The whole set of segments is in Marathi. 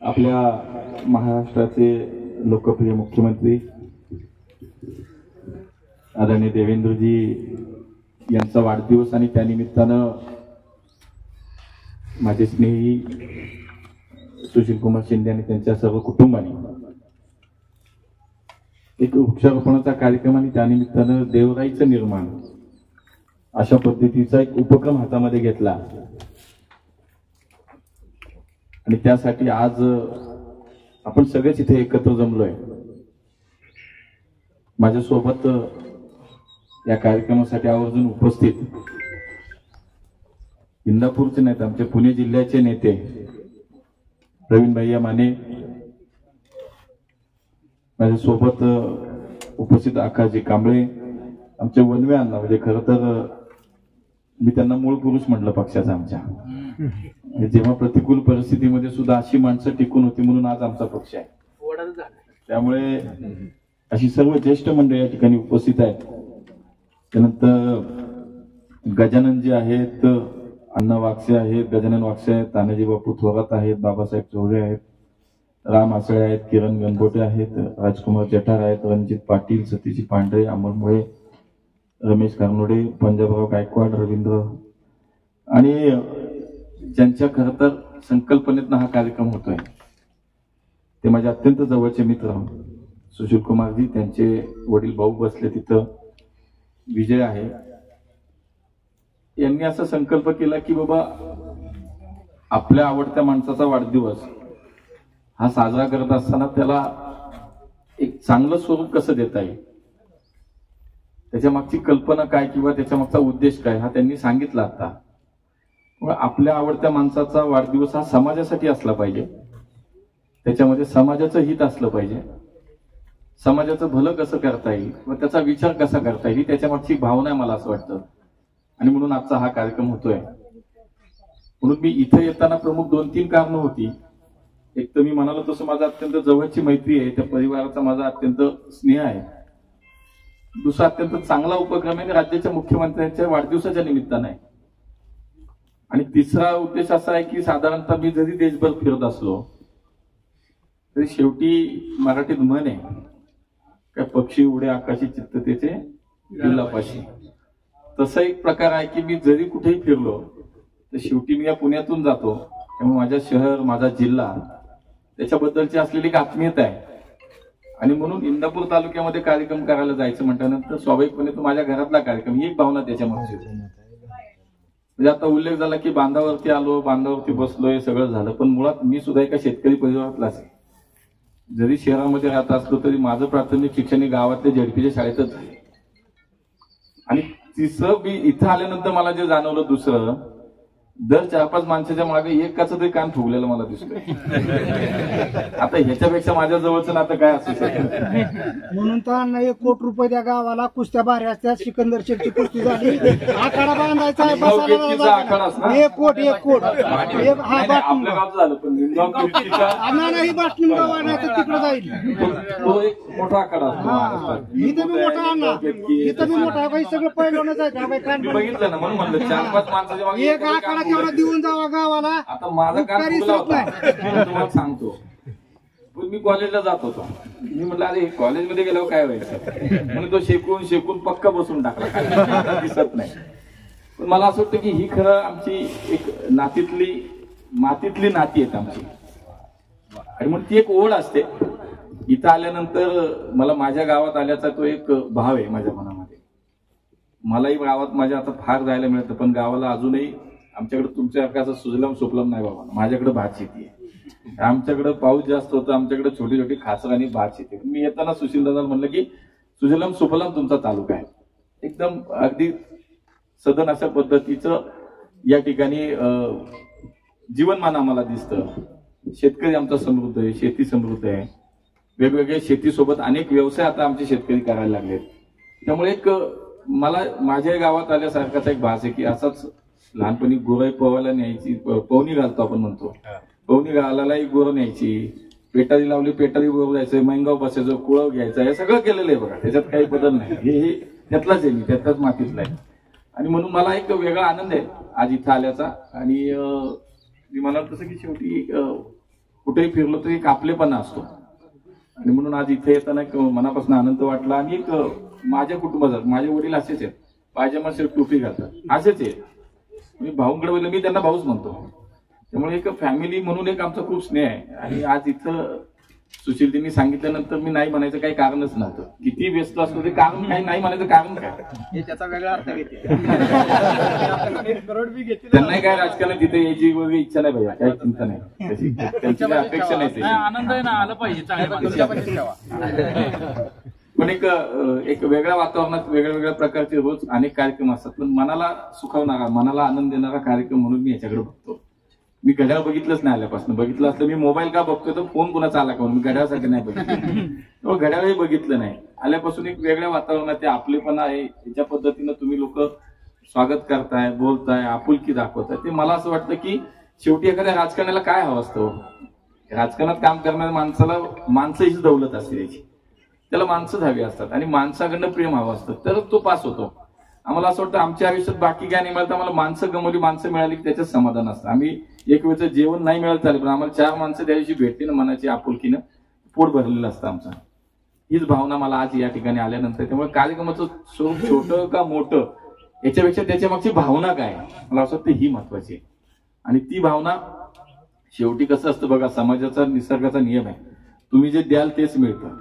आपल्या महाराष्ट्राचे लोकप्रिय मुख्यमंत्री आदरणीय देवेंद्रजी यांचा वाढदिवस आणि त्यानिमित्तानं माझे स्नेही सुशीलकुमार शिंदे आणि त्यांच्या सर्व कुटुंबाने एक वृक्षारोपणाचा कार्यक्रम आणि त्यानिमित्तानं देवराईचं निर्माण अशा पद्धतीचा एक उपक्रम हातामध्ये घेतला आणि त्यासाठी आज आपण सगळेच इथे एकत्र जमलोय। माझ्यासोबत या कार्यक्रमासाठी आवर्जून उपस्थित इंदापूरचे नेते, आमचे पुणे जिल्ह्याचे नेते प्रवीण भैया माने, माझ्यासोबत उपस्थित आकाशजी कांबळे, आमचे वनवे अण्णा, म्हणजे खरं तर मी त्यांना मूळ पुरुष म्हटलं पक्षाचा आमच्या। जेव्हा प्रतिकूल परिस्थितीमध्ये सुद्धा अशी माणसं टिकून होती म्हणून आज आमचा पक्ष आहे। त्यामुळे अशी सर्व ज्येष्ठ मंडळी या ठिकाणी उपस्थित आहेत। त्यानंतर गजाननजी आहेत, अण्णा वागसे आहेत, गजानन वागसे आहेत, तानाजी बापू थोरात आहेत, बाबासाहेब चौरे आहेत, राम आसळे आहेत, किरण गणगोटे आहेत, राजकुमार जठार आहेत, रणजित पाटील, सतीजी पांढरे, अमर मुळे, रमेश कारनोडे, पंजाबराव गायकवाड, रवींद्र आणि ज्यांच्या खरं तर संकल्पनेतनं हा कार्यक्रम होतोय ते माझे अत्यंत जवळचे मित्र सुशील कुमारजी, त्यांचे वडील भाऊ बसले तिथं, विजय आहे। यांनी असा संकल्प केला की बाबा आपल्या आवडत्या माणसाचा वाढदिवस हा साजरा करत असताना त्याला एक चांगलं स्वरूप कसं देता येईल, त्याच्या मागची कल्पना काय किंवा त्याच्या मागचा उद्देश काय हा त्यांनी सांगितला आता। आपल्या आवडत्या माणसाचा वाढदिवस हा समाजासाठी असला पाहिजे, त्याच्यामध्ये समाजाचं हित असलं पाहिजे, समाजाचं भलं कसं करता येईल व त्याचा विचार कसा करता येईल त्याच्या मागची भावना आहे मला असं वाटतं। आणि म्हणून आजचा हा कार्यक्रम होतोय। म्हणून मी इथे येताना प्रमुख 2-3 कारणं होती। एक तर मी म्हणालो तसं माझा अत्यंत जवळची मैत्री आहे, त्या परिवाराचा माझा अत्यंत स्नेह आहे। दुसरा अत्यंत चांगला उपक्रम आहे राज्याच्या मुख्यमंत्र्यांच्या वाढदिवसाच्या निमित्तानं आहे। आणि तिसरा उद्देश असा आहे की साधारणतः मी जरी देशभर फिरत असलो तरी शेवटी मराठीत म्हण आहे काय, पक्षी उडे आकाशी चित्ततेचे दिलापाशी। तसा एक प्रकार आहे की मी जरी कुठेही फिरलो तर शेवटी मी या पुण्यातून जातो, त्यामुळे माझ्या शहर, माझा जिल्हा त्याच्याबद्दलची असलेली एक आत्मीयता आहे। आणि म्हणून इंदापूर तालुक्यामध्ये कार्यक्रम करायला जायचं म्हटल्यानंतर स्वाभाविकपणे तो माझ्या घरातला कार्यक्रम ही एक भावना त्याच्यामध्ये। म्हणजे आता उल्लेख झाला की बांधावरती आलो, बांधावरती बसलोय, सगळं झालं, पण मुळात मी सुद्धा एका शेतकरी परिवारातलाच आहे। जरी शहरामध्ये राहत असलो तरी माझं प्राथमिक शिक्षण गावातल्या झेडपीच्या शाळेतच झाले। आणि तिसरं मी इथं आल्यानंतर मला जे जाणवलं दुसरं, दर 4-5 माणसाच्या मागे एकाच तरी कान फुगलेलं मला दिसतोय। आता ह्याच्यापेक्षा माझ्या जवळचं नातं काय असू शकतं। म्हणून तर अण्णा 1 कोटी रुपये त्या गावाला कुस्त्या भारी असतात, सिकंदर शेठची कुस्ती झाली, आखाडा बांधायचा आहे, आखाडा 1 कोटी आपल्या गावचं झालं, पण नाही बाटली गाव आहे तर तिकडे जाईल तो एक मोठा आखाडा असतो। इथं मी मोठा अण्णा, इथं मी मोठा काही सगळं पहिलं जायचं बघितलं ना, म्हणून म्हणलं 4-5 माणसाच्या मागे एक आखाडा तेवढा देऊन जावा गावाला। आता माझा काम तुम्हाला सांगतो, पण मी कॉलेजला जात होतो, मी म्हटलं अरे कॉलेजमध्ये गेल्यावर काय व्हायचं म्हणून तो शेकून पक्का बसून टाकला, दिसत नाही। पण मला असं वाटतं की ही खरं आमची एक मातीतली नाती आहेत आमची, आणि म्हणून ती एक ओढ असते। इथं आल्यानंतर मला माझ्या गावात आल्याचा तो एक भाव आहे माझ्या मनामध्ये। मलाही गावात माझ्या आता फार जायला मिळतं, पण गावाला अजूनही आमच्याकडे तुमच्यासारखं असं सुजलम सुफलम नाही बाबा। माझ्याकडे भात शेती आहे, आमच्याकडे पाऊस जास्त होतं, आमच्याकडे छोटी छोटी खाचर आणि भात शेती। मी येताना सुशील दादा म्हणलं की सुजलम सुफलम तुमचा तालुका आहे, एकदम अगदी सदन अशा पद्धतीचं या ठिकाणी जीवनमान आम्हाला दिसतं। शेतकरी आमचा समृद्ध आहे, शेती समृद्ध आहे, वेगवेगळ्या शेतीसोबत अनेक व्यवसाय आता आमचे शेतकरी करायला लागलेत। त्यामुळे एक मला माझ्या गावात आल्यासारखाचा एक भास आहे की असाच लहानपणी गुरं पवायला न्यायची, पवनी घालतो आपण म्हणतो, पवनी घालायलाही गुरं न्यायची, पेटारी लावली पेटारी बरोबर जायचं, मैंगाव बसायचं, कुळव घ्यायचं, हे सगळं केलेलं आहे बघा, त्याच्यात काही बदल नाही। हे त्यातलाच आहे, मी त्यातलाच मातीतला आहे। आणि म्हणून मला एक वेगळा आनंद आहे आज इथं आल्याचा। आणि मी म्हणाल तसं की शेवटी कुठेही फिरलो तर एक आपलेपणा असतो. आणि म्हणून आज इथे येताना एक मनापासून आनंद वाटला. आणि एक माझ्या कुटुंबाचा, माझे वडील असेच आहेत, पायजमा शर्ट टोपी घालतात असेच आहेत. म्हणजे भाऊंकडे वगैरे मी त्यांना भाऊच म्हणतो. त्यामुळे एक फॅमिली म्हणून एक आमचा खूप स्नेह आहे. आणि आज इथं सुशीलजींनी सांगितल्यानंतर मी नाही म्हणायचं काही कारणच नव्हतं. किती व्यस्त असतो ते कारण काही नाही म्हणायचं कारण काय, हे त्याचा वेगळा अर्थ घेते. त्यांनाही काय राजकारणात तिथे यायची वगैरे इच्छा नाही भैया, काही चिंता नाही त्याची, त्यांची काही अपेक्षा नाही त्याची. आनंद आहे ना, आलं पाहिजे चांगल्या. पण एक वेगळ्या वातावरणात वेगळ्या वेगळ्या प्रकारचे रोज अनेक कार्यक्रम असतात. पण मनाला सुखावणारा, मनाला आनंद देणारा कार्यक्रम म्हणून मी याच्याकडे बघतो. मी घड्याळ बघितलंच नाही आल्यापासून. बघितलं असतं मी मोबाईल का बघतोय तर फोन कुणाचा आला का, मी घड्याळासाठी नाही बघितलं. घड्याळही बघितलं नाही. आल्यापासून एक वेगळ्या वातावरणात ते आपलेपणा आहे. याच्या पद्धतीनं तुम्ही लोक स्वागत करताय, बोलताय, आपुलकी दाखवताय. ते मला असं वाटतं की शेवटी एखाद्या राजकारणाला काय हवं असतं, राजकारणात काम करणाऱ्या माणसाला माणसं हीच दौलत असते त्याची. त्याला माणसंच हवी असतात आणि माणसाकडनं प्रेम हवं असतं तरच तो पास होतो. आम्हाला असं वाटतं आमच्या आयुष्यात बाकी काय नाही मिळतं, आम्हाला माणसं गमवली, माणसं मिळाली की त्याच्यात समाधान असतं. आम्ही एक वेळचं जेवण नाही मिळालं चालेल, पण आम्हाला 4 माणसं त्या दिवशी भेटली ना, मनाची आपुलकीनं पोट भरलेलं असतं आमचं. हीच भावना मला आज या ठिकाणी आल्यानंतर. त्यामुळे कार्यक्रमाचं स्वरूप छोटं का मोठं याच्यापेक्षा त्याच्या मागची भावना काय, मला असं वाटतं ही महत्वाची आहे. आणि ती भावना शेवटी कसं असतं बघा, समाजाचा निसर्गाचा नियम आहे, तुम्ही जे द्याल तेच मिळतं.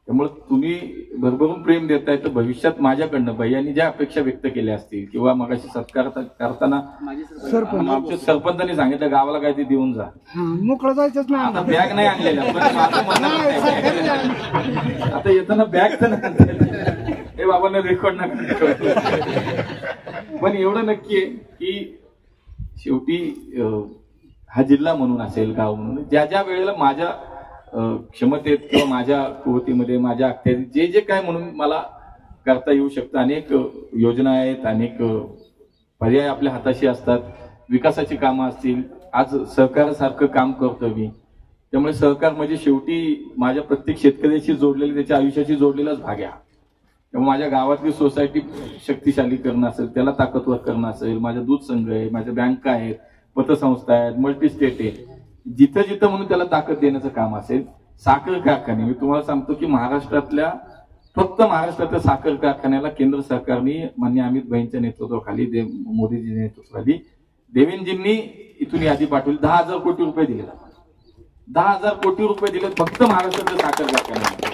त्यामुळे तुम्ही भरभरून प्रेम देताय तर भविष्यात माझ्याकडनं भैयांनी ज्या अपेक्षा व्यक्त केल्या असतील किंवा मगाशी सत्कार करताना आमच्या सरपंचांनी सांगितलं गावाला काय ते देऊन जा, मोकळं जायचंच नाही. आता बॅग नाही आणलेल्या, पण माझं म्हणणं आता येताना बॅग तर नाही, हे बाबांना रेकॉर्ड नका. पण एवढं नक्की आहे की शेवटी हा जिल्हा म्हणून असेल, गाव म्हणून, ज्या ज्या वेळेला माझ्या क्षमतेत किंवा माझ्या कुवतीमध्ये, माझ्या अखत्यारीत जे जे काय म्हणून मला करता येऊ शकतं. अनेक योजना आहेत, अनेक पर्याय आपल्या हाताशी असतात, विकासाची कामं असतील. आज सहकारासारखं काम करतो मी. त्यामुळे सहकार म्हणजे शेवटी माझ्या प्रत्येक शेतकऱ्याशी जोडलेले, त्याच्या आयुष्याशी जोडलेलाच भाग आहे. त्यामुळे माझ्या गावातली सोसायटी शक्तिशाली करणं असेल, त्याला ताकदवर करणं असेल, माझा दूध संघ आहे, माझ्या बँका आहेत, पतसंस्था आहेत, मल्टीस्टेट आहे, जिथं जिथं म्हणून त्याला ताकद देण्याचं काम असेल. साखर कारखाने, मी तुम्हाला सांगतो की महाराष्ट्रातल्या, फक्त महाराष्ट्रातल्या साखर कारखान्याला केंद्र सरकारने माननीय अमित भाईंच्या नेतृत्वाखाली, मोदीजींच्या नेतृत्वाखाली, देवेंद्रजींनी इथून यादी पाठवली. 10,000 कोटी रुपये दिले. 10,000 कोटी रुपये दिले फक्त महाराष्ट्रातल्या साखर कारखान्याला.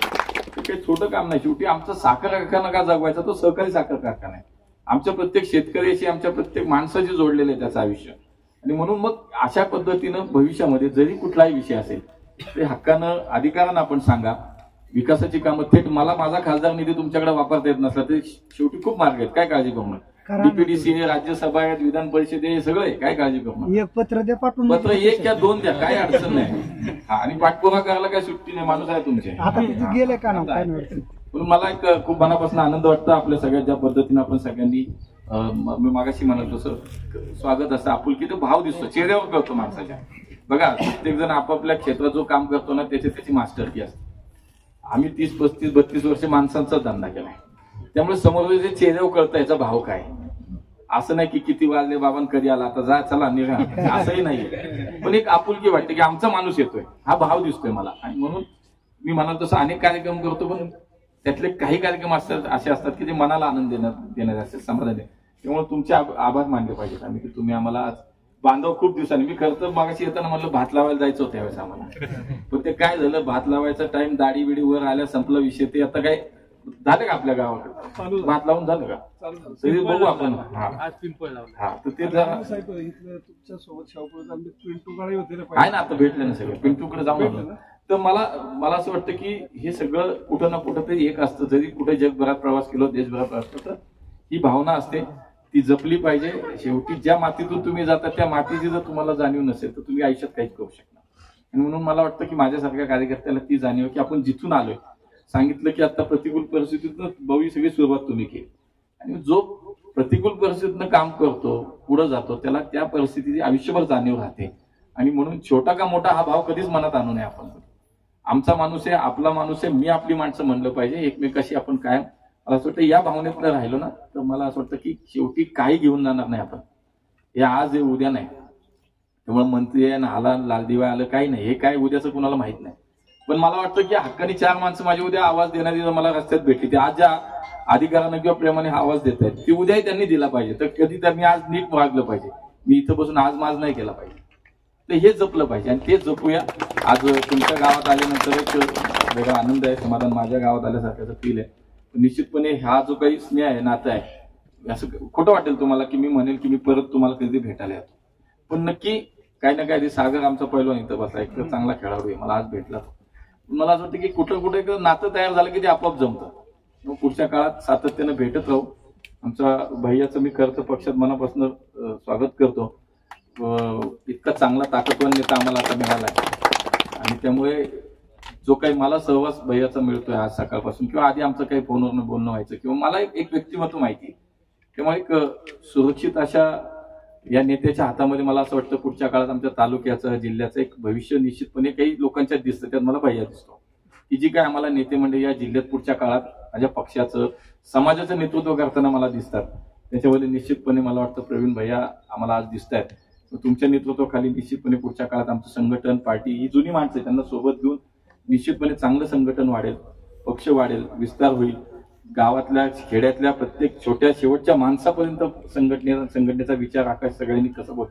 काही छोटं काम नाही. शेवटी आमचा साखर कारखाना का जगवायचा, तो सहकारी साखर कारखाना आहे. आमच्या प्रत्येक शेतकऱ्याशी, आमच्या प्रत्येक माणसाशी जोडलेलं आहे त्याचं आयुष्य. आणि म्हणून मग अशा पद्धतीनं भविष्यामध्ये जरी कुठलाही विषय असेल ते हक्कानं, अधिकारानं आपण सांगा. विकासाची कामं थेट मला माझा खासदार निधी तुमच्याकडे वापरता येत नसला तरी शेवटी खूप मार्ग आहेत, काय काळजी करू नका. डीपीडीसी आहे, राज्यसभा आहेत, विधान परिषद आहे, सगळं आहे, काय काळजी करू नका. एक पत्र द्या पाठवून, पत्र 1 या 2 द्या, काय अडचण नाही. आणि पाठपुरावा करायला काय सुट्टी नाही, माणूस आहे तुमचे. आता तिथे गेले का ना, म्हणून मला एक खूप मनापासून आनंद वाटतो आपल्या सगळ्या ज्या पद्धतीने आपण सगळ्यांनी, मी मागाशी म्हणालो तसं स्वागत असतं, आपुलकी तो भाव दिसतो चेहऱ्यावर कळतो माणसाच्या. बघा प्रत्येक जण आपापल्या क्षेत्रात जो काम करतो ना त्याची मास्टरकी असते. आम्ही 30, 35, 32 वर्ष माणसांचा धंदा केलाय. त्यामुळे समोर जे चेहऱ्यावर कळतं याचा भाव काय. असं नाही की किती वाजले बाबा कधी आला, आता जा चला निघा, असंही नाहीये. पण एक आपुलकी वाटते की आमचा माणूस येतोय, हा भाव दिसतोय मला. आणि म्हणून मी म्हणाल तसं अनेक कार्यक्रम करतो, पण त्यातले काही कार्यक्रम असतात असे असतात की जे मनाला आनंद देणारे असतात, समाधान देणार. त्यामुळे तुमचे आभार मानले पाहिजेत आम्ही की तुम्ही आम्हाला आज बांधव. खूप दिवसांनी मी खरं तर मागाशी येताना म्हटलं भात लावायला जायचं होतं त्यावेळेस आम्हाला, पण ते काय झालं, भात लावायचा टाइम दाढी बिडी वर आल्या, संपला विषय. ते आता काय झालं का आपल्या गावाकडे भात लावून झालं का, तरी बघू आपण. हा तर ते तुमच्या सोबत पिंटूकडे होते आहे ना, आता भेटले ना सगळे, पिंटूकडे जाऊन. तर मला असं वाटतं की हे सगळं कुठं ना कुठं तरी एक असतं. जरी कुठे जगभरात प्रवास केला, देशभरात प्रवास केला, तर ही भावना असते, ती जपली पाहिजे. शेवटी ज्या मातीतून तुम्ही जाता त्या मातीची जर तुम्हाला जाणीव नसेल तर तुम्ही आयुष्यात काहीच करू शकणार. आणि म्हणून मला वाटतं की माझ्यासारख्या कार्यकर्त्याला ती जाणीव की आपण जिथून आलोय, सांगितलं की आता प्रतिकूल परिस्थितीतून भावी सगळी सुरुवात तुम्ही केली. आणि जो प्रतिकूल परिस्थितीतनं काम करतो, पुढे जातो, त्याला त्या परिस्थितीची आयुष्यभर जाणीव राहते. आणि म्हणून छोटा का मोठा हा भाव कधीच मनात आणू नये. आपण आमचा माणूस आहे, आपला माणूस आहे, मी आपली माणसं म्हणलं पाहिजे. एकमेकाशी आपण कायम, मला असं वाटतं या भावनेतनं राहिलो ना तर मला असं वाटतं की शेवटी काही घेऊन जाणार नाही आपण. हे आज आहे उद्या नाही, त्यामुळे मंत्री आहे ना आला लालदिवा आलं काही नाही, हे काय उद्याचं कुणाला माहित नाही. पण मला वाटतं की हक्कानी 4 माणसं माझी उद्या आवाज देण्याची मला रस्त्यात भेटली, ते आज ज्या अधिकारानं किंवा प्रेमाने हा आवाज देत आहेत ती उद्याही त्यांनी दिला पाहिजे. तर कधी त्यांनी आज नीट वागलं पाहिजे, मी इथं बसून आज माज नाही केला पाहिजे. तर हे जपलं पाहिजे आणि ते जपूया. आज तुमच्या गावात आल्यानंतर एक वेगळा आनंद आहे, समाधान माझ्या गावात आल्यासारख्याचं फील आहे. निश्चितपणे हा जो काही स्नेह आहे, नातं आहे, असं खोटं वाटेल तुम्हाला की मी म्हणेल की मी परत तुम्हाला कधी भेटायला येतो, पण नक्की काही ना काही सागर आमचा पहिलवान इथं बसला, एक चांगला खेळाडू आहे, मला आज भेटला. मला असं वाटतं की कुठं कुठे एक नातं तयार झालं की ते आपोआप जमतं. मग पुढच्या काळात सातत्यानं भेटत राहू. आमच्या भैयाचं मी खरं तर पक्षात मनापासून स्वागत करतो. इतका चांगला ताकदवान नेता आम्हाला आता मिळाला आहे आणि त्यामुळे जो काही मला सहवास भैयाचा मिळतोय आज सकाळपासून किंवा आधी आमचं काही फोनवरनं बोलणं व्हायचं किंवा मला एक व्यक्तिमत्व माहिती, त्यामुळे एक सुरक्षित अशा या नेत्याच्या हातामध्ये मला असं वाटतं पुढच्या काळात आमच्या तालुक्याचं जिल्ह्याचं एक भविष्य निश्चितपणे काही लोकांच्यात दिसतं. त्यात मला भैया दिसतो की जी काय आम्हाला नेते मंडळी या जिल्ह्यात पुढच्या काळात माझ्या पक्षाचं समाजाचं नेतृत्व करताना मला दिसतात, त्याच्यामध्ये निश्चितपणे मला वाटतं प्रवीण भैया आम्हाला आज दिसत आहेत. तुमच्या नेतृत्वाखाली निश्चितपणे पुढच्या काळात आमचं संघटन, पार्टी ही जुनी माणसं त्यांना सोबत घेऊन निश्चितपणे चांगलं संघटन वाढेल, पक्ष वाढेल, विस्तार होईल. गावातल्या खेड्यातल्या प्रत्येक छोट्या शेवटच्या माणसापर्यंत संघटनेचा विचार आकाश सगळ्यांनी कसं बोल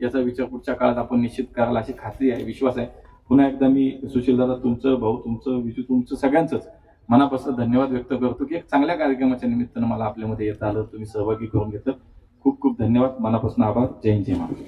याचा विचार पुढच्या काळात आपण निश्चित करायला अशी खात्री आहे, विश्वास आहे. पुन्हा एकदा मी सुशीलदादा तुमचं, भाऊ तुमचं, विशू तुमचं, सगळ्यांचंच मनापासून धन्यवाद व्यक्त करतो की एक चांगल्या कार्यक्रमाच्या निमित्तानं मला आपल्यामध्ये येता आलं, तुम्ही सहभागी करून घेतलं. खूप खूप धन्यवाद, मनापासून आभार. जय हिंद, जय महाराष्ट्र.